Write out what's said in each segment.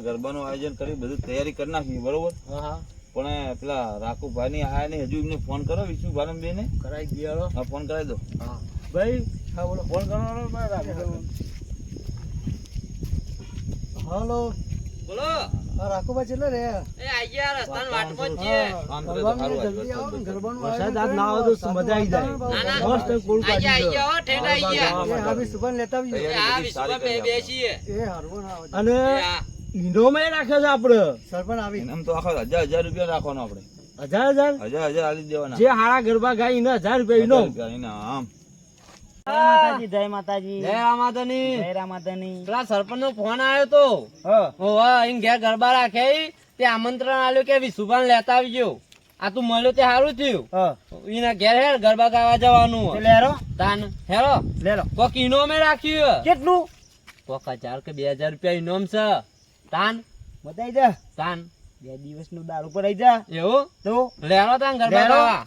ગરબાનું આયોજન કરી બધું તૈયારી કરી નાખી બરોબર. પણ પેલા રાખુભાઈ ની આયા ને હજુ એમને ફોન કરો વિષ્ણુભાઈ બેને કરાઈ દીધો. હા ફોન કરાવી દો. હા ભાઈ હા બોલો ફોન કરવાનો હાલો બોલો રાખુભાઈ ચેલે રે એ આઈ ગયા રસ્તાન વાટમાં જ છે. જલ્દી આવો ને ગરબાનું વરસાદ આજ ના આવે તો મજા આવી જાય. મસ્ત કોલ આઈ કાઢી ગયા હો ઠેઠ આઈ ગયા. એ હા બી સુભાન લેતા આવજો. એ આ વિશ્વા બે બેસીએ. એ હારવો ના આવે અને એ આ ઈનોમે રાખ્યો છે આપડે સરપંચ આવી એમ તો આખા 1000 રૂપિયા રાખવાનો આપણે. 1000 1000 આલી દેવાના. જે હારા ગરબા ગાય એને 1000 રૂપિયા ઈનો. 1000 રૂપિયા ઇનામ. જય માતાજી જય રામાધની. જય રામાધની. પેલા સરપંચ નો ફોન આવ્યો તો ઓવા ઇન ઘેર ગરબા રાખે તે આમંત્રણ આલ્યું કે વિશુભાન લેતા આવજો. આ તું મળ્યો તે સારું થયું. એના ઘેર હેર ગરબા ગાવા જવાનું. લેરો તાન હેરો લેરો કોક ઇનામે રાખ્યું. કેટલું કોક 1000 કે 2000 રૂપિયા ઇનામ છે. તાન બતાઈ જા તાન 2 દિવસનું દારૂ પર આવી જા એવું તો લેરો તાન ગરબા લેરો. ગાવા.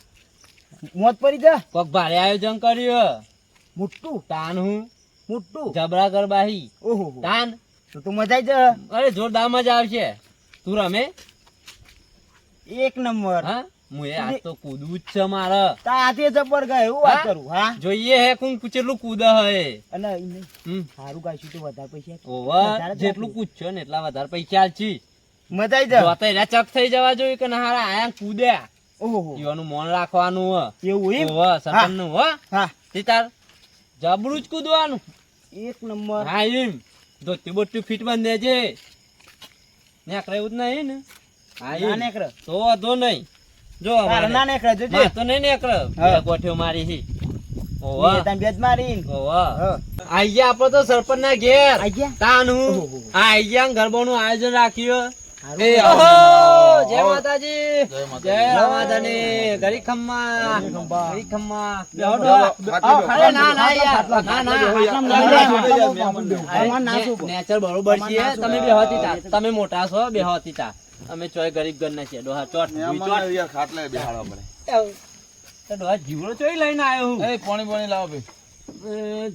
મોત પડી જા કોક ભારે આયોજન કર્યું. મોટું તાન હું મોટું જબરા ગરબા હી. ઓહો તાન તો તું મજા આવી જા અરે જોરદાર મજા આવશે. તું રમે એક નંબર હા હું એ આજ તો કૂદવું જ છે મારે. તાતે જબર ગાય એવું વાત હા? કરું હા જોઈએ હે કું કેટલું કૂદે હે. અને ઈને હમ સારું ગાઈશું તો વધારે પૈસા ઓવા વધારે જ જેટલું આપી. કૂદશો ને એટલા વધારે પૈસા આલશી. મજા આવી જા જોતા એના ચક થઈ જવા જોઈએ કે ના હારા આયા કૂદ્યા. ઓહો એવાનું મોન રાખવાનું હ. એવું એમ ઓવા સરપંચ નું હો હા તે તાર જબરું જ કૂદવાનું. એક નંબર હા એમ ધોતી બોતી ફીટ બંધ દેજે. નેકરે એવું જ નહીં ને. હા ના એમ નેકર તો વાંધો નહીં. જો તારે ના નેકર જોજે માર તો નહીં નેકરે. હા. બે ગોઠીઓ મારી હી. ઓવા બે બેજ મારી ઓવા હા આઈ ગયા આપડે તો સરપંચ ના ઘેર. આઈ ગયા તાન હું ઓહો. આઈ ગયા ગરબાનું આયોજન રાખ્યું. હારું. એ આવો. ઓહો, જય માતાજી જય માતાજી. જય રામાધની ગરી ખમ્મા ગરી ખમ્મા. ગરી ખમ્મા બેહો, બેહો ડોહા. ખાટલા અરે ના ના યાર ના ના આમાં ના શું નેચર બરોબર છે. તમે બેહોતી તા તમે મોટા છો બેહોતી તા અમે ચોય ગરીબ ઘર ના છીએ ડોહા ચોટ મહેમાનને યાર ખાટલે બેહાડવા પડે. તો ડોહા જીવડો ચોય લઈને આવ્યો હું. એ પાણી લાવો ભાઈ.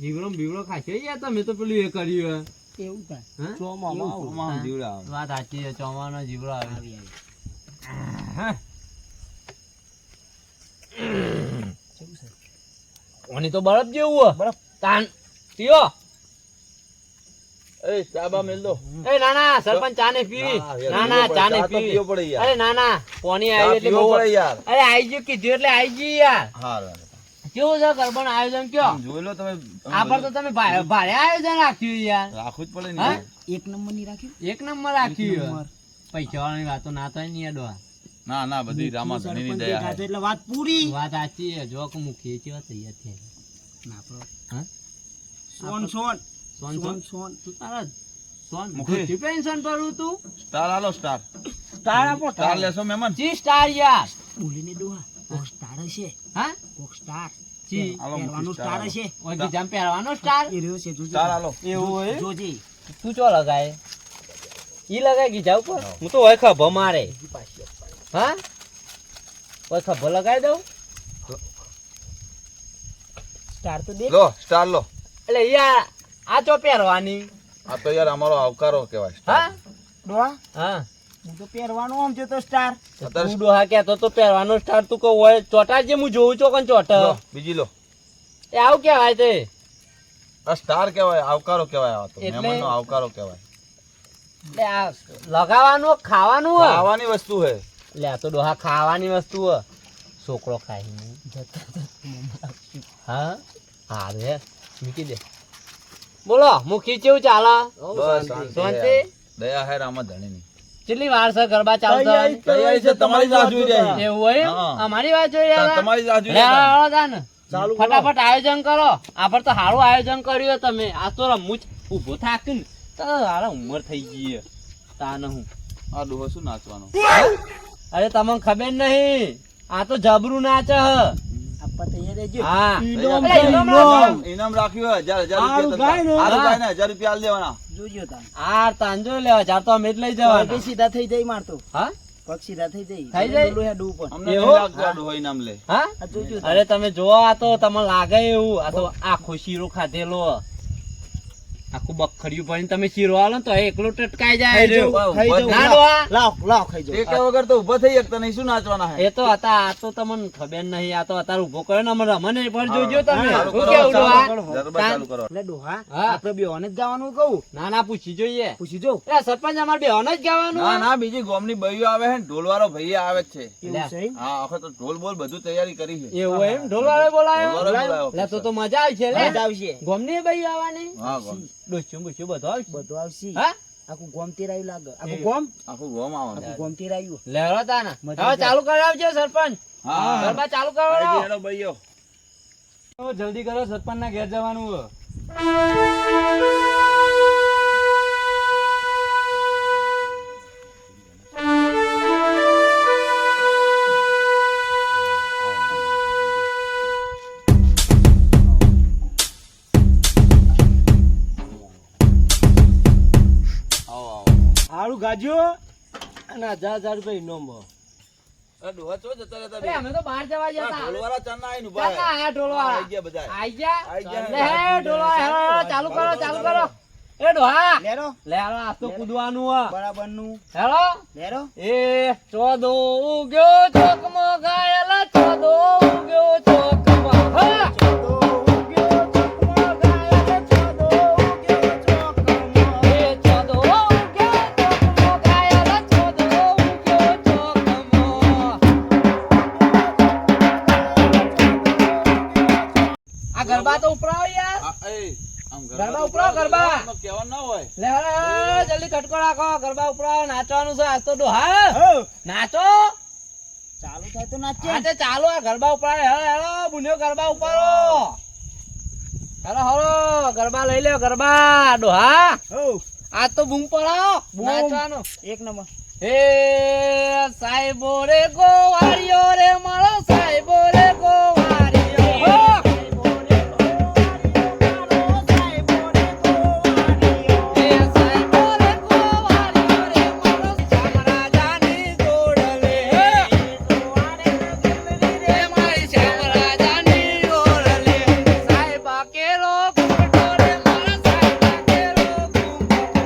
જીવડો બીવડો ખાશે યાર તમે તો પેલું એ કર્યું એવું થાય હે ચોમામાં આવું. આમાં જીવડા આવે. વાત સાચી છે ચોમાનો જીવડો આવે. ઓની તો બરફ જેવું બરફ. તાન પીઓ. એ ચાબા મેલ દો. એ ના ના સરપંચ ચા ને પીવી. ના ના ચા ને પીવી. પીવો પડે યાર. અરે ના ના પોની ચા આવી એટલે પીવો બહુ પડે યાર. અરે આઈ ગયું કીધું એટલે આઈ ગઈ યાર. હારું. કેવું છે ગરબાનું આયોજન કયો જોઈ લો તમે. આપણ તો તમે ભારે આયોજન રાખ્યું યાર. રાખવું જ પડે હા? ને. એક નંબર ની રાખ્યું એક નંબર રાખ્યું. પૈસા વાળાની વાતો ના થાય ને યાર ડોહા. ના ના બધી રામા ધણીની સરપંચ દયા દેખાતો છે. એટલે વાત પૂરી વાત સાચી છે જો કે મુખી કેવા તૈયાર થયા. ના આપણો હા સોન સોન સોન સોન સોન સોન તું તારા સોન મુખી. મુખી પેન્શન ભરું તું સ્ટાર આલો સ્ટાર. સ્ટાર આપો સ્ટાર લેશો મહેમાન. જી સ્ટાર યાર. બોલીને દોહા કોક સ્ટાર હશે હા કોક સ્ટાર જી આલો પહેરવાનું મુખી સ્ટાર આલો. હશે ઓય જામ પહેરવાનો સ્ટાર એ રહ્યો છે જોજે સ્ટાર આલો. એવું હોય જોજે તું ચો લગાય ઈ લગાય ગઈ જાવ પર હું તો હોય ખભો મારે હા ઓય ખભો લગાઈ દઉં સ્ટાર તો દેખ લો સ્ટાર લો. એટલે યાર આ ચો પહેરવાની આ તો યાર અમારો આવકારો કહેવાય. હા ડોહા હા હું તો પહેરવાનું આમ છે તો સ્ટાર અત્યારે તું ડોહા કહેતો તો પહેરવાનો સ્ટાર તું કહો હોય ચોટા જે હું જોઉં છું કોણ ચોટ લો, બીજી લો. એ આવું કેવાય તે આ સ્ટાર કહેવાય, આવકારો કહેવાય. આ તો એટલે- મહેમાનનો આવકારો કહેવાય. એટલે આ લગાવવાનું ખાવાનું હોય ખાવાની વસ્તુ હે. એટલે આ તો ડોહા ખાવાની વસ્તુ હોય છોકરો ખાઈ નહીં હા હા રે મૂકી દે બોલો મુખી કેવું ચાલે બસ શાંતિ શાંતિ હે. દયા હે રામા ધણીની. કેટલી વાર છે ગરબા ચાલુ થવાની? તૈયારી છે, તમારી રાહ જોઈ રહ્યા છીએ. એવું હોય એમ? હા. અમારી વાત જોઈ રહ્યા તમારી રાહ જોઈ લે, રહ્યા હતા. હાલો તાન. ચાલુ કરો. ફટાફટ આયોજન કરો આપણે તો સારું આયોજન કર્યું તમે આ તો રમવું જ ઊભો થાકી ને તો હારા ઉંમર થઈ ગઈ છે. તાન હું આ ડોહો શું નાચવાનો? અરે તમને ખબર નહીં આ તો જબરું નાચે હ આપવા તૈયાર રહેજો હા ઈનામ અરે, છે, ઈનામ ઈનામ. રાખો. ઇનામ રાખ્યું હે, 1000 હારું રૂપિયા ગાય ને. હારું હા. ગાય ને 1000 રૂપિયા આલ દેવાના. જોજો તાન આ તાંજો લેવા ચાર તો અમે જ લઈ પગ જવાના સીધા થઈ જાય મારતો હા પગ સીધા થઈ જાય થઈ જાય? ડોલું હેડું ઉપર અમને એવું? નહીં લાગતું આ ડોહો ઇનામ લે. હા આ જોજો તાન. અરે તમે જોવો આ તો તમને લાગે એવું આ તો આખો શીરો ખાધેલો આખું બખડિયું ભરીને તમે શીરો આલો ને તો એકલો ટટકાઈ જાય ખાઈ રહ્યો. જાઓ, ખાઈ જાઓ. ના ડોહા. લાવ ખાઈ જાઓ. ટેકા વગર તો ઊભા થઈ શકતા નહીં, શું નાચવાના હે? એ તો હતા આ તો તમને ખબર નહીં આ તો અત્યારે ઉભો કર્યો ને અમે રમને પણ જોજો તમે ચાલુ શું કરો, કેવું ડોહા? ગરબા ચાલુ કરો. એટલે ડોહા હા. આપણે બેઓને જ ગાવાનું કહું ના ના પૂછી જોઈએ પૂછી જો એ સરપંચ અમારે બેહોને જ ગાવાનું ના હોય? ના, બીજી ગામની બઈઓ આવે છે ને, ઢોલવાળો ભૈયા આવે જ છે. એવું છે એમ? હા, આખો તો ઢોલ બોલ બધું તૈયારી કરી છે. એવું એમ ઢોલવાળો બોલાયો ઢોલવાળો બોલાયો. લે તો મજા આવી છે લે મજા આવશે ગોમની ભાઈ આવવાની હા, ગામ. ડોસ્યું બુસ્યું બધું આવશે બધું આવશે હા આખું ગોમ તેરાયું લાગે આખું એ. ગોમ આખું ગામ આવવાનું. આખું ગોમ તેરાયું લેરો તાના મજા હવે ચાલુ કરાવજો સરપંચ હા, ગરબા ચાલુ આઈ કરાવો હેડો બઈઓ. જલ્દી કરો સરપંચ ના ઘેર જવાનું હારું ગાજો અને 1000 રૂપિયા ઇનામ. આ ડોહા ચો જતા રહેતા અરે બે? અમે તો બહાર જવા આ જતા ઢોલવાળા ચાંદના આઈને ઊભા ચાલના છે. આયા ઢોલવાળા. આઈ ગયા બધા. આઈ જા આઈ ગયા. લે હે ઢોલવાળા હેરો, ચાલુ કરો એ ડોહા લેરો લે હાલો આ તો કૂદવાનું હે બરાબર નું હેલો લેરો એ ચોદો ઉગ્યો ચોકમાં ગાયેલા ચોદો ઉગ્યો ચોકમાં હા ચોદો ઉગ્યો ચોકમાં ગાયલ ચોદો ઉગ્યો ચોકમાં એ ચોદો ઉગ્યો ચોકમાં ગાયેલા ચોદો ઉગ્યો ચોકમાં. આ ગરબા તો ઉપરાવો યાર આ, એ, આમ ગરબા ઉપરાવો, ગરબા. એમાં કહેવાનું ના હોય. લે હેલો, જલ્દી કટકો રાખો ગરબા ઉપરાવો નાચવાનું છે આજ તો ડોહા હો નાચો ચાલુ થાય તો નાચે હા તે ચાલો આ ગરબા ઉપાડે હેલો હેલો બુન્યો ગરબા ઉપાડો હેલો હેલો ગરબા લઈ લ્યો ગરબા ડોહા હો આજ તો બૂમ પડાવો બૂમ. નાચવાનો એક નંબર હે સાહેબો રે ગોવાળિયો રે મારો સાહેબો રે ગોવાળિયો હો. હે સાહેબો રે ગોવાળિયો રે મારો ચામરાજાની જોડલે હે. રે મારી ચામરાજાની જોડલે સાહેબા કેરો ઘૂંઘટો રે મારા સાહેબા કેરો ઘૂંઘટો.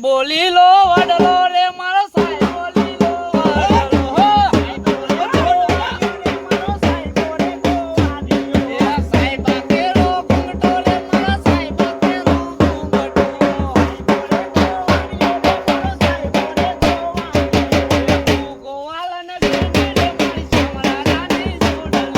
બોલી લો વડલો રે મારો સાહેબ બોલી લો વડલો હો. એ સાહેબા કેરો ઘૂંઘટો રે મારા સાહેબા કેરો ઘૂંઘટો. ગોવાળાને ગીરની રે મારી ચામરાજાની જોડલે.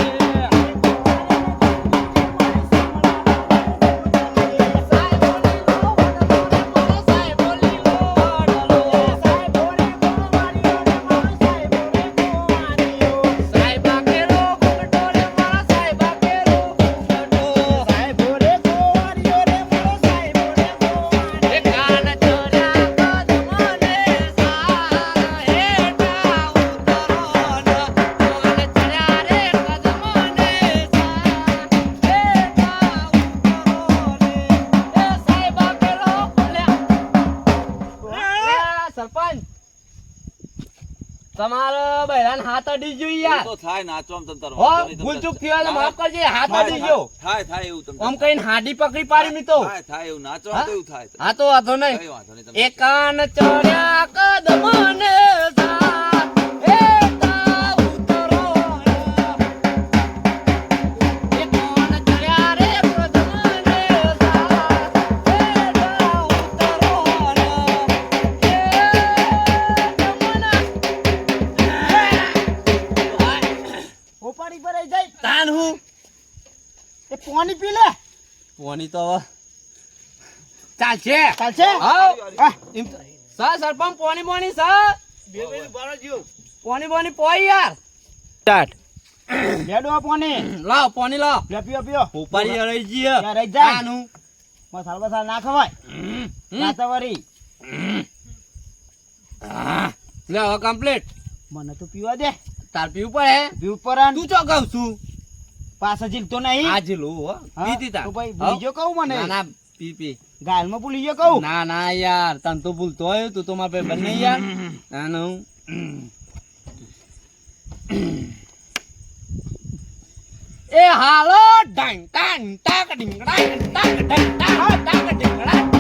સરપંચ તમારો બહેરાન હાથ અડી ગયો એ યાર તો થાય, નાચવામાં તંતર હો વાંધો નહીં, ભૂલ તમને. ચૂક થયો એટલે માફ કરજે હાથ થાય, અડી ગયો થાય, થાય એવું તમને. આમ કઈ હાડી પકડી પાડી મી તો થાય, થાય એવું. નાચવામાં તો એવું થાય. હા તો વાંધો નહીં કઈ વાંધો નહીં તમને. એકાન ચડ્યા કદમને સા એ તા ઉતરો એકાન ચડ્યા રે કદમને સા એ તા ઉતરો ઉપાડી ભરાઈ જાય તાન હું એ પાણી પી લે પોની તો હવે ચાલશે ચાલશે હાવ હા એમ તો સરપંચ પોણી પોણી સા પોણી પોણી પોઈ યાર સ્ટાર્ટ લેડો પોની લાવ પોણી લાવ લે પીઓ પીઓ ઉપાડી અડાઈ જી યાર રહી જાય આનું મસાલ બસાલ ના ખવાય નાતા વરી લે હવે કમ્પ્લીટ મને તો પીવા દે તાર પીવું પડે પી ઉપર તું ચો કહું છું પાછા જીલતો નહીં આ જીલું હો હા? પીતી તા તો ભાઈ ભૂલી ગયો કહું મને ના ના પી પી ગાલમાં ભૂલી ગયો કહું ના ના યાર તન તો ભૂલતો હોય તું તો મારા ભાઈ બને યાર ના ના એ હાલો ડાંગ ટાંગ ટાક ડિંગ ડાંગ ટાક ડાંગ ટાક ટાક ડિંગ ડાંગ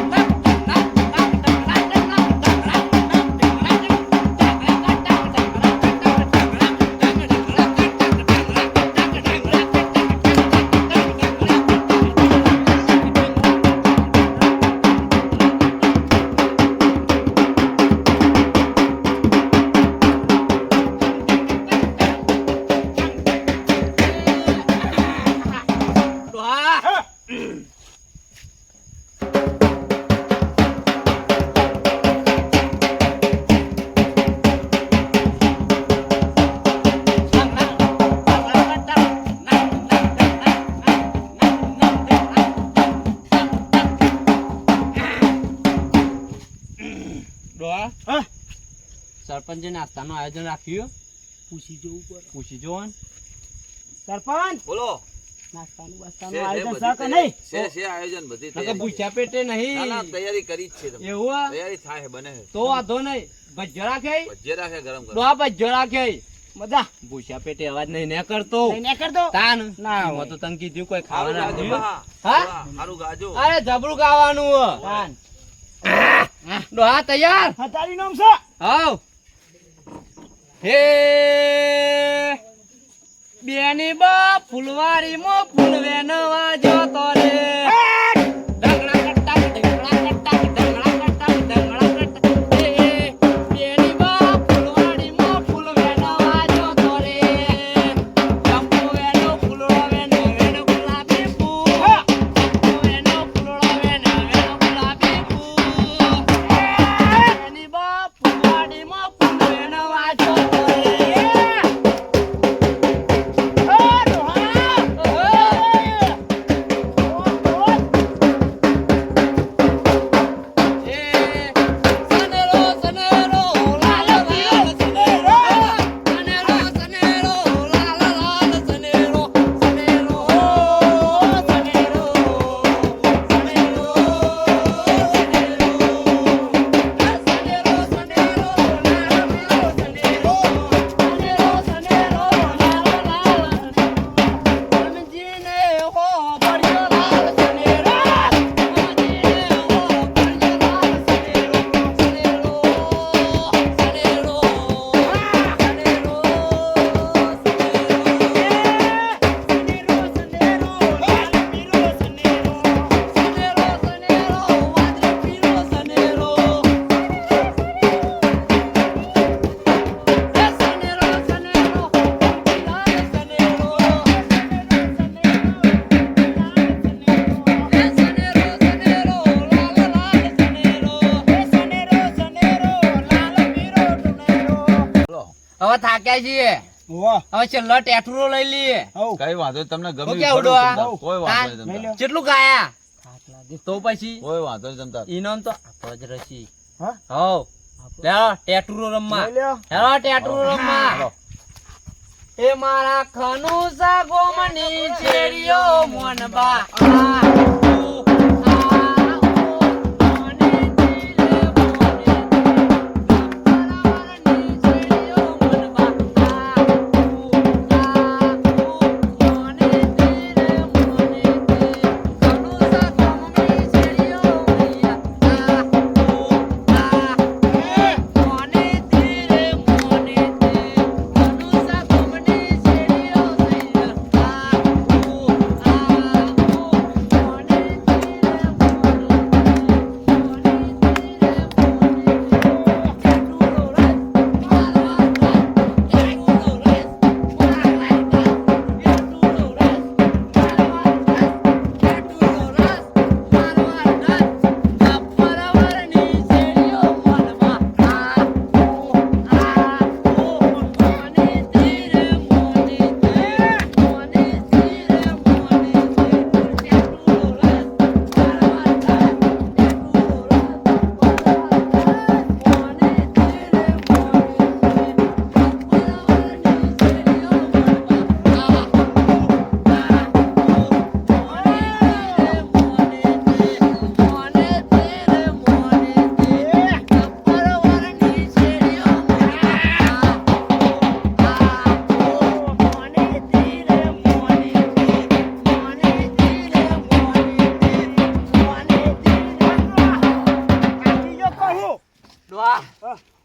સરપંચે નાસ્તાનું આયોજન રાખ્યું પૂછી જવું પડે પૂછી જો સરપંચ બોલો નાસ્તાનું છે, બાસ્તાનું છે, આયોજન બધી છે કે નહીં છે આયોજન બધી નકર તૈયારી. ભૂખ્યા પેટે ના ના નહીં તૈયારી કરી જ છે તમે. એવું આ? તૈયારી થાય છે, બને છે તો વાંધો નહીં ભજ્જો રાખે ભજીયા રાખે ગરમ ગરમ. ડોહા ભજ્જો રાખે મજા ભૂખ્યા પેટે અવાજ નહીં ને કરતો નહીં કરતો તાન ના એમાં હોય. તો તને કીધું કોઈ હારું ખાવા ગાજો ના બા. હા? હારું ગાજો. અરે જબરું ગાવાનું હો. તાન. ડોહા તૈયાર હા, તારી નામ છે હાવ હે બેની બા ફૂલવારી મો ફૂલવે નવા જોતો રે ઢગલા કટ્ટા ઢગલા કટ્ટા ઢગલા કટ્ટા ઢગલા કટ્ટા હે બેની બા ફૂલવારી મો ફૂલવે નવા જોતો રે ચંપો વેનો ફૂલડો વેનો વેનો ગુલાબી ફૂલ ચંપો વેનો ફૂલડો વેનો વેનો ગુલાબી ફૂલ બેની બા ફૂલવારી મો ફૂલવે નવા જોતો રે હવે થાક્યા છીએ હવે છેલ્લો ટેટુરો લઈ લઈએ કઈ વાંધો નહીં, તમને ગમે હું એ કેવું ફરો ડોહા? તમતાર. કોઈ વાંધો નહીં તમતાર. કેટલું ગાયા તો પછી કોઈ વાંધો નહીં તમતાર. ઇનામ તો આપો જ રસી હા? હો લે ટેટુરો રમવા લઈ લ્યો. હેલો ટેટુરો રમવા હાલો. એ મારા ખનુસા ગોમની ચેડીઓ મોનબા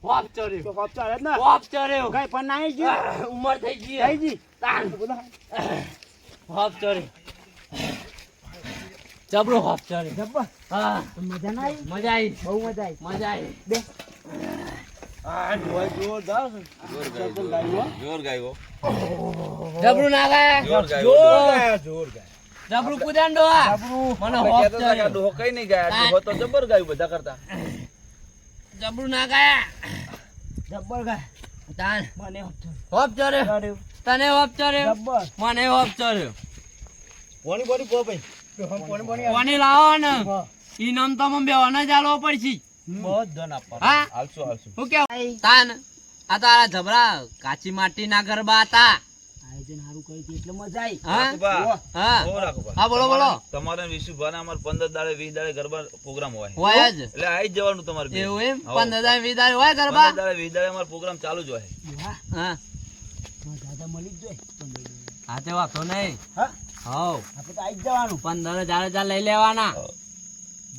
હોપ ચડ્યો તો કોપ ચાલે જ ને હોપ ચડ્યો કઈ પણ નાઈ ગયું ઉંમર થઈ ગઈ થઈ ગઈ તાન હોપ ચડ્યો જબરો હોપ ચડ્યો જબ્બર હા મજા ના આવી મજા આવી બહુ મજા આવી મજા આવી બે જોર ગાયો જબરું ના ગાયા જોર ગાયો જોર જબરું કુદાન ડોહા મને હોપ ચડ્યો ડોહો કઈ નહીં ગાયા ડોહો તો જબર ગાયું બધા કરતા જબરું ના ગાયા જબ્બર ગાય તાન મને હોપ ચડ્યો તને હોપ ચડ્યો જબ્બર મને હોપ ચડ્યો પોણી પોણી પો ભાઈ પોણી કોની લાવો ને ઈનામ તો મને બેવાને જ આલવો પડશે બહુ ધન આપવા હા હાલશું હાલશું હું કેવું તાન આ તારા જબરા કાચી માટીના ગરબા હતા આયોજન સારું કર્યું હતું એટલે મજા આવી હા રાખુભા. હા ઓ રાખુભા. હા બોલો બોલો તમારે ને વિશુભાના અમારે 15 દાડે 20 દાડે ગરબા પ્રોગ્રામ હોય હોય જ એટલે આઈ જ જવાનું તમારે બે. એવું એમ હા. 15 વિદાય હોય 15 ગરબા દાડે 20 દાડે અમારો પ્રોગ્રામ ચાલુ જ હોય હા હા દાદા મળી જ જોઈએ હા તે વાંધો નહીં હા હવ આપણે તો આવી જ જવાનું 15,000 લઈ લેવાના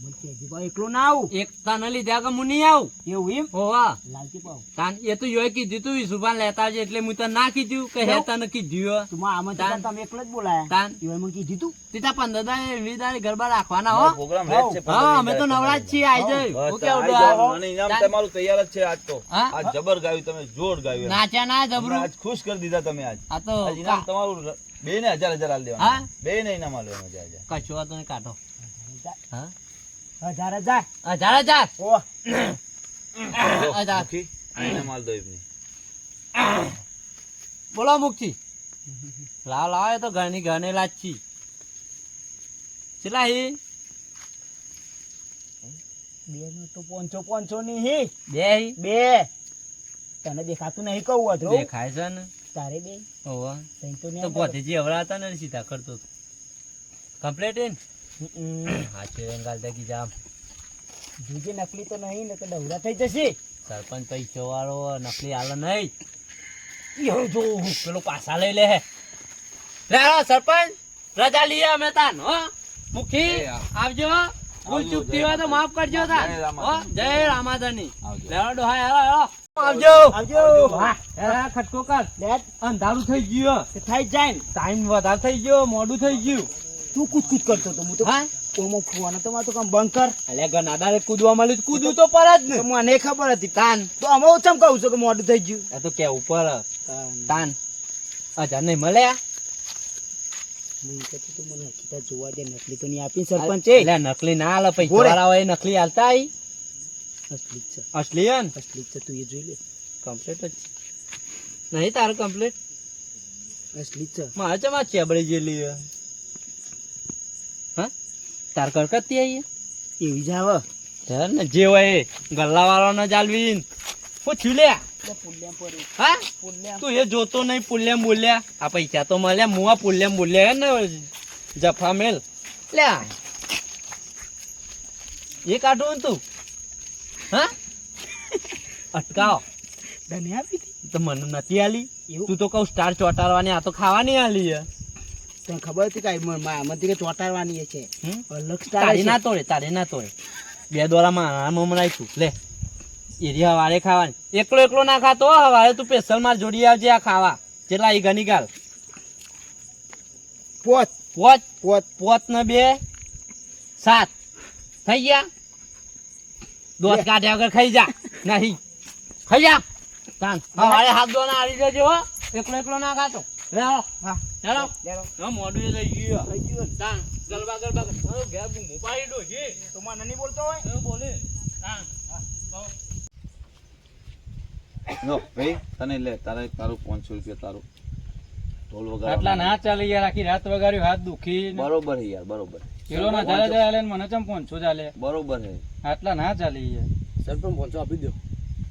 મને કહેજે ભાઈ એકલો ના આવું એક તને લીધા કે હું નહીં આવું એવું એમ હોવા લાલચી પાવ તાન એ તો યોય કીધું તું વિશુભાન લેતા આવજે એટલે હું તને ના કીધું કે હે તને કીધું તું આમાં તાન. તમે એકલો જ બોલાયા તાન એવું મને કીધું તું તીતા 15,000 ગરબા રાખવાના હો પ્રોગ્રામ રહે જ છે 15 હા અમે તો દાડે. નવરા જ છીએ આઈ જઈ બસ, હું કેવું આઈ ડોહા? જાઓ. અને ઇનામ તમારું તૈયાર જ છે આજ તો હા? આજ જબર ગાયું તમે જોર ગાયું એમ. નાચ્યા ના અમને જબરું આજ ખુશ કરી દીધા તમે આજ આ તો આજ ઇનામ તમારું બે ને 1000 આલ દેવાના હા? બે ને ઇનામ આલવાના છે આજે. કશો વાંધો નહીં કાઢો હા 1000 જાય 1000 ઓ જો, હજાર. મુખી, ઇનામ આલ દો એમને. બોલો મુખી લાવ લાવ એ તો ઘરની ઘરને લાચી ચલા હી બે નો તો 500 ની હી બે હી બે તને દેખાતું નહીં કહું અધરો દેખાય છે ને તારે બે ઓવા તઈ તો તો નહીં પોતેજી હવરા હતા ને સીધા કરતો કમ્પ્લીટ ઇન હમ. હા છે ગાલ દકી જામ જોજે નકલી તો નહીં ને તો ડવરા થઈ જશે સરપંચ પૈસો વાળો નકલી હાલ નહીં યો જો પેલો પાછા લઈ લે લે હાલો સરપંચ રજા લઈએ અમે તાન હો મુખી એ હા. આવજો ભૂલ ચૂક થઈ હોય તો માફ કરજો તાન જય રામાધણી. હો જય રામાધણી આવજો. લેવા ડોહા હેલો હેલો આવજો આવજો હા હેરા ખટકો કર લેટ અંધારું થઈ ગયું તે થઈ જ જાય ને ટાઈમ વધારે થઈ ગયો મોડું થઈ ગયું તું કૂદ કરતો તો હું તો હા ઓમો ફોન તો મારે તો કામ બંધ કર અલે ગનાદારે કૂદવા મળ્યું કૂદવું તો પર જ ને તો મને ખબર હતી તાન તો અમે ઓછમ કહું છું કે મોડું થઈ ગયું આ તો કેવું પર તાન 1000 નહીં મળ્યા મને કહેતું તું મને હકીકત જોવા દે નકલી તો નહીં આપી સરપંચ એટલે નકલી ના આલે પૈસા ગોળે. વાળા હોય એ નકલી હાલતા આઈ અસલી જ છે અસલી હે ને અસલી જ છે તું એ જોઈ લે કમ્પ્લીટ જ છે નહીં તારું કમ્પ્લીટ અસલી જ છે મારે ચમાં ચેબડી જેલી હે હા તાર કરકતી આઈ એવી જ આવે હે ને જે હોય એ ગલ્લા વાળો ન જાલવીન પૂછ્યું લે પુલ્યામ પડે હા પુલ્યામ તું એ જોતો નહીં પુલ્યમ બોલ્યા આ પૈસા તો મળ્યા મુઆ પુલ્યમ બોલ્યા હે ને જફા મેલ લે એ કાઢું ને તું હા અટકાવ તને આપી હતી તો મને નથી આલી એવું તું તો કહું સ્ટાર ચોટાડવાની આ તો ખાવાની આલી હે તને ખબર હતી કઈ મને કે ચોટાડવાની છે હમ? અલગ સ્ટાર તારે ના તોડે તારે ના તોડે 2 દોરામાં આમ રાખ્યું લે એરી હવારે ખાવાની એકલો એકલો ના ખાતો હો, હવારે તું સ્પેશિયલ માર જોડી આવજે આ ખાવા જેટલા ઈ ગની ગાલ પોત પોચ પોત પોચ ને 2 7 થઈ ગયા દોત કાઢ્યા વગર ખાઈ જા નહીં ખાઈ જા તાન હવારે હાથ દોના આલી દેજો હો એકલો એકલો ના ખાતો લે આવો હા ચાલો લેરો હા મોઢું એ થઈ ગયું થઈ ગયું તાન ગલબા ગલબા હવે ઘેર મોબાઈલ ડો છે તો મને નહીં બોલતો હોય એ બોલે તાન નો ભાઈ તને લે તારું 500 રૂપિયા તારું ઢોલ વગાડવાનું. આટલા ના ચાલે યાર આખી રાત વગાડ્યું હાથ દુખી ને. બરોબર છે યાર બરોબર કિલો ના ચાલે ચાલે ને મને ચમ 500 ચાલે બરોબર છે આટલા ના ચાલે યાર સરપંચ 500 આપી દો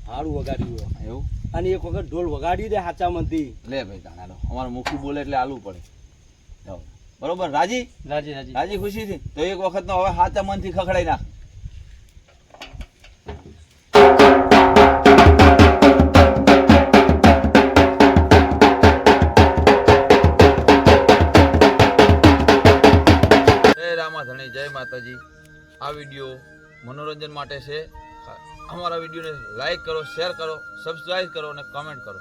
સારું વગાડ્યું એવું અને એક વખત ઢોલ વગાડી દે હાચા મનથી લે ભાઈ તાણા લો અમારું મુખી બોલે એટલે આલવું પડે જાઓ. બરોબર રાજી રાજી રાજી રાજી ખુશીથી તો એક વખત નો હવે હાચા મનથી ખખડાઈ નાખ જય રામાધણી જય માતાજી. આ વિડીયો મનોરંજન માટે છે, અમારા વિડીયોને લાઈક કરો, શેર કરો, સબસ્ક્રાઇબ કરો અને કમેન્ટ કરો.